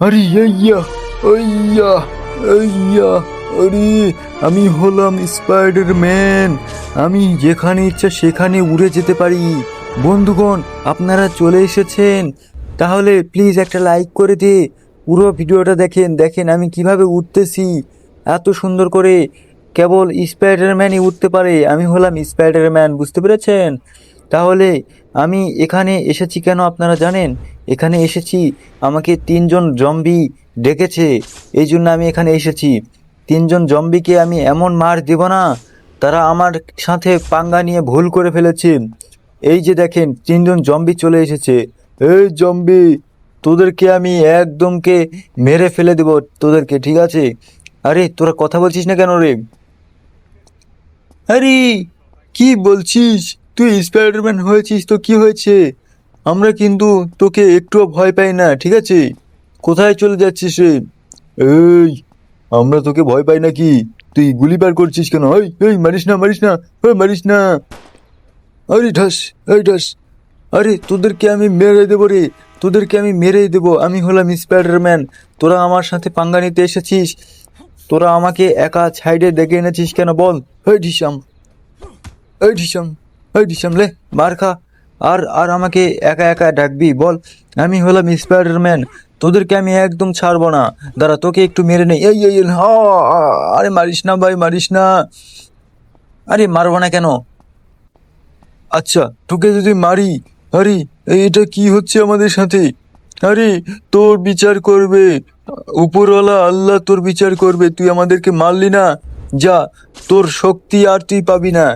আরে ইয়া ইয়া ইয়া আরে আমি হলাম স্পাইডারম্যান। আমি যেখানে ইচ্ছা সেখানে উড়ে যেতে পারি। বন্ধুগণ, আপনারা চলে এসেছেন, তাহলে প্লিজ একটা লাইক করে দিয়ে পুরো ভিডিওটা দেখেন। দেখেন আমি কিভাবে উঠতেছি এত সুন্দর করে। কেবল স্পাইডারম্যানই উঠতে পারে। আমি হলাম স্পাইডারম্যান, বুঝতে পেরেছেন? তাহলে আমি এখানে এসেছি কেন আপনারা জানেন? এখানে এসেছি, আমাকে তিনজন জম্বি ডেকেছে, এই জন্য আমি এখানে এসেছি। তিনজন জম্বিকে আমি এমন মার দেব না, তারা আমার সাথে পাঙ্গা নিয়ে ভুল করে ফেলেছে। এই যে দেখেন তিনজন জম্বি চলে এসেছে। এই জম্বি, তোদেরকে আমি একদমকে মেরে ফেলে দেব তোদেরকে, ঠিক আছে? আরে তোরা কথা বলছিস না কেন রে? আরে কি বলছিস? তুই স্পাইডারম্যান হয়েছিস তো কি হয়েছে? আমরা কিন্তু তোকে একটুও ভয় পাই না, ঠিক আছে? কোথায় চলে যাচ্ছিস রে? এই, আমরা তোকে ভয় পাই নাকি? তুই গুলি বার করছিস কেন? এই এই, মারিস না মারিস না, ওই মারিস না। আরে ঢাস, এই ঢাস। আরে তোদেরকে আমি মেরে দেবো রে, তোদেরকে আমি মেরেই দেবো। আমি হলাম স্পাইডারম্যান। তোরা আমার সাথে পাঙ্গা নিতে এসেছিস? তোরা আমাকে একা সাইডে ডেকে এনেছিস কেন বল? এই ঢিসাম, এই ঢিসাম, এই ঢিসাম লে, মার খা। আর আর আমাকে একা একা ডাকবি বল? আমি হলাম স্পাইডারম্যান, তোদেরকে আমি একদম ছাড়বো না। দাঁড়া, তোকে একটু মেরে নেই। এই এই এই, আরে মারিস না ভাই, মারিস না। আরে মারবো না কেন? আচ্ছা, তোকে যদি মারি, আরে এটা কি হচ্ছে আমাদের সাথে? আরে তোর বিচার করবে উপরওয়ালা আল্লাহ, তোর বিচার করবে। তুই আমাদেরকে মারলি না, যা, তোর শক্তি আর তুই পাবি না।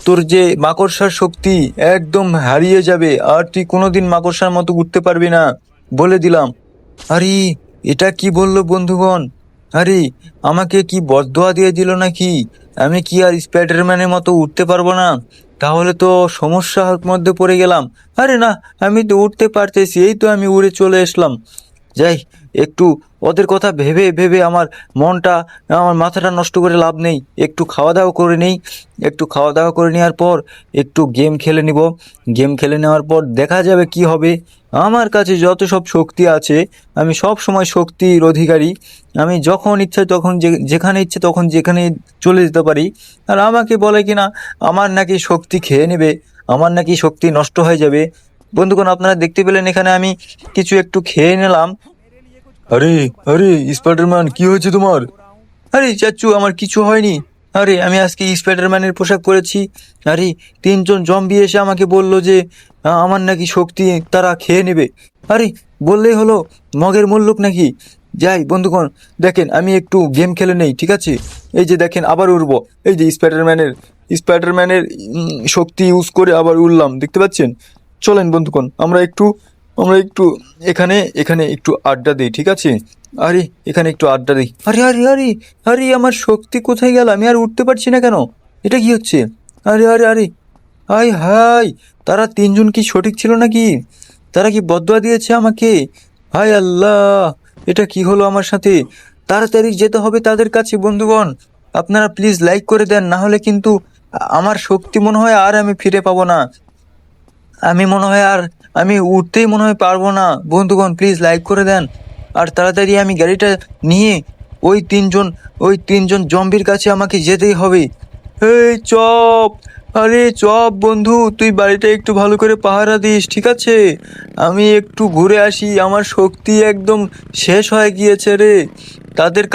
তোর যে মাকড়সার শক্তি একদম হারিয়ে যাবে, আর তুই কোনোদিন মাকড়সার মতো উঠতে পারবি না, বলে দিলাম। আরে এটা কি বললো বন্ধুগণ? আরে আমাকে কি বদদোয়া দিয়ে দিল নাকি? আমি কি আর স্পাইডারম্যানের মতো উঠতে পারবো না? তাহলে তো সমস্যার মধ্যে পড়ে গেলাম। আরে না, আমি তো উঠতে পারতেছি, এই তো আমি উড়ে চলে আসলাম। যাই, একটু ওদের কথা ভেবে ভেবে আমার মনটা, আমার মাথাটা নষ্ট করে লাভ নেই। একটু খাওয়া দাওয়া করে নেই। একটু খাওয়া দাওয়া করে নেওয়ার পর একটু গেম খেলে নিব। গেম খেলে নেওয়ার পর দেখা যাবে কি হবে। আমার কাছে যত সব শক্তি আছে, আমি সব সময় শক্তির অধিকারী। আমি যখন ইচ্ছা তখন যেখানে ইচ্ছে তখন যেখানে চলে যেতে পারি। আর আমাকে বলে কিনা আমার নাকি শক্তি খেয়ে নেবে, আমার নাকি শক্তি নষ্ট হয়ে যাবে। বন্ধুগণ, আপনারা দেখতে পেলেন এখানে আমি কিছু একটু খেয়ে নিলাম। আরে আরে স্পাইডারম্যান, কি হয়েছে তোমার? আরে চাচু, আমার কিছু হয়নি। আরে আমি আজকে স্পাইডারম্যানের পোশাক পরেছি। আরে তিনজন জম্বি এসে আমাকে বলল যে আমার নাকি শক্তি তারা খেয়ে নেবে। আরে বললেই হলো, মগের মুল্লুক নাকি? যাই বন্ধুগণ, দেখেন আমি একটু গেম খেলে নেই, ঠিক আছে? এই যে দেখেন আবার উড়বো। এই যে স্পাইডারম্যানের শক্তি ইউজ করে আবার উড়লাম, দেখতে পাচ্ছেন? চলেন বন্ধুগণ, আমরা একটু এখানে এখানে একটু আড্ডা দিই, ঠিক আছে? আরে এখানে একটু আড্ডা দিই। আরে আরে আরে আরে, আমার শক্তি কোথায় গেল? আমি আর উঠতে পারছি না কেন? এটা কি হচ্ছে? আরে আরে আরে, হাই হাই, তারা তিনজন কি সঠিক ছিল নাকি? তারা কি বদদোয়া দিয়েছে আমাকে? হায় আল্লাহ, এটা কি হলো আমার সাথে? তাড়াতাড়ি যেতে হবে তাদের কাছে। বন্ধুগণ, আপনারা প্লিজ লাইক করে দেন, না হলে কিন্তু আমার শক্তি মনে হয় আর আমি ফিরে পাবো না। আমি মনে হয় আর, আমি উঠতেই মনে হয় পারবো না। বন্ধুগণ প্লিজ লাইক করে দেন। আর তাড়াতাড়ি আমি গাড়িটা নিয়ে ওই তিনজন ওই তিনজন জম্বির কাছে আমাকে যেতেই হবে। এই চপ, আরে চপ বন্ধু, তুই বাড়িটা একটু ভালো করে পাহারা দিস, ঠিক আছে? আমি একটু ঘুরে আসি, আমার শক্তি একদম শেষ হয়ে গিয়েছে রে। তাদের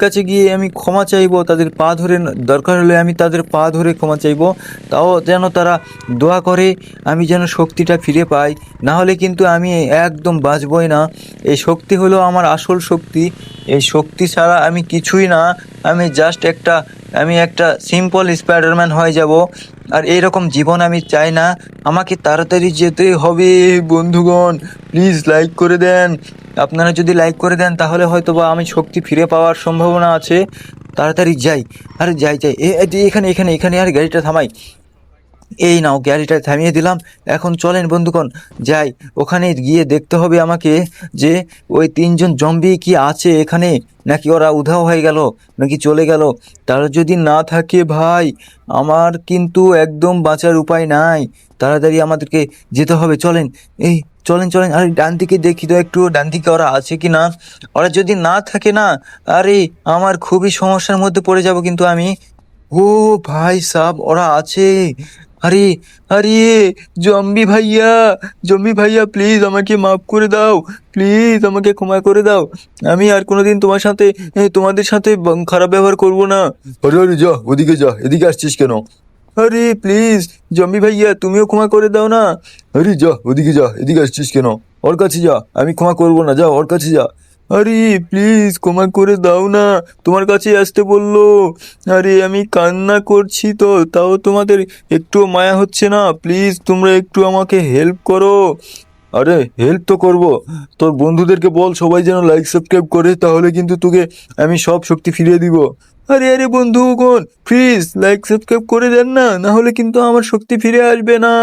কাছে গিয়ে আমি ক্ষমা চাইবো, তাদের পা ধরে, দরকার হলে আমি তাদের পা ধরে ক্ষমা চাইবো। তাও যেন তারা দোয়া করে আমি যেন শক্তিটা ফিরে পাই, না হলে কিন্তু আমি একদম বাঁচবই না। এই শক্তি হলো আমার আসল শক্তি। এই শক্তি ছাড়া আমি কিছুই না। আমি জাস্ট একটা সিম্পল স্পাইডারম্যান হয়ে যাব। আর এইরকম জীবন আমি চাই না। আমাকে তাড়াতাড়ি যেতে হবে। বন্ধুগণ প্লিজ লাইক করে দেন। আপনারা যদি লাইক করে দেন তাহলে হয়তো বা আমি শক্তি ফিরে পাওয়ার সম্ভাবনা আছে। তাড়াতাড়ি যাই। আরে যাই যাই, এখানে এখানে এখানে আর গাড়িটা থামাই। এই নাও, গাড়িটা থামিয়ে দিলাম। এখন চলেন বন্ধুগণ, যাই। ওখানে গিয়ে দেখতে হবে আমাকে যে ওই তিনজন জম্বি কি আছে এখানে, নাকি ওরা উধাও হয়ে গেল, নাকি চলে গেল। তারা যদি না থাকে ভাই, আমার কিন্তু একদম বাঁচার উপায় নাই। তাড়াতাড়ি আমাদেরকে যেতে হবে, চলেন। এই চলেন চলেন, আরে ডান দিকে দেখি তো একটু, ডান দিকে ওরা আছে কি না। ওরা যদি না থাকে না, আরে আমার খুবই সমস্যার মধ্যে পড়ে যাব কিন্তু আমি। ও ভাই সাব, ওরা আছে। আরে আরে জম্বি ভাইয়া প্লিজ আমাকে মাফ করে দাও, প্লিজ আমাকে ক্ষমা করে দাও। আমি আর কোনোদিন তোমাদের সাথে খারাপ ব্যবহার করব না। আরে আরে যা ওদিকে যা, এদিকে আসছিস কেন? আরে প্লিজ জম্বি ভাইয়া তুমিও ক্ষমা করে দাও না। আরে যা ওদিকে যা, এদিকে আসছিস কেন? ওর কাছে যা, আমি ক্ষমা করবো না, যা ওর কাছে যা। আরে প্লিজ ক্ষমা করে দাও না, তোমার কাছে আসতে বললো। আরে আমি কান্না করছি তো, তাও তোমাদের একটু মায়া হচ্ছে না? প্লিজ তোমরা একটু আমাকে হেল্প করো। আরে হেল্প তো করব, তোর বন্ধুদেরকে বল সবাই যেন লাইক সাবস্ক্রাইব করে, তাহলে কিন্তু তোকে আমি সব শক্তি ফিরিয়ে দিব। আরে আরে বন্ধুগণ, প্লিজ লাইক সাবস্ক্রাইব করে দেন না, না হলে কিন্তু আমার শক্তি ফিরে আসবে না।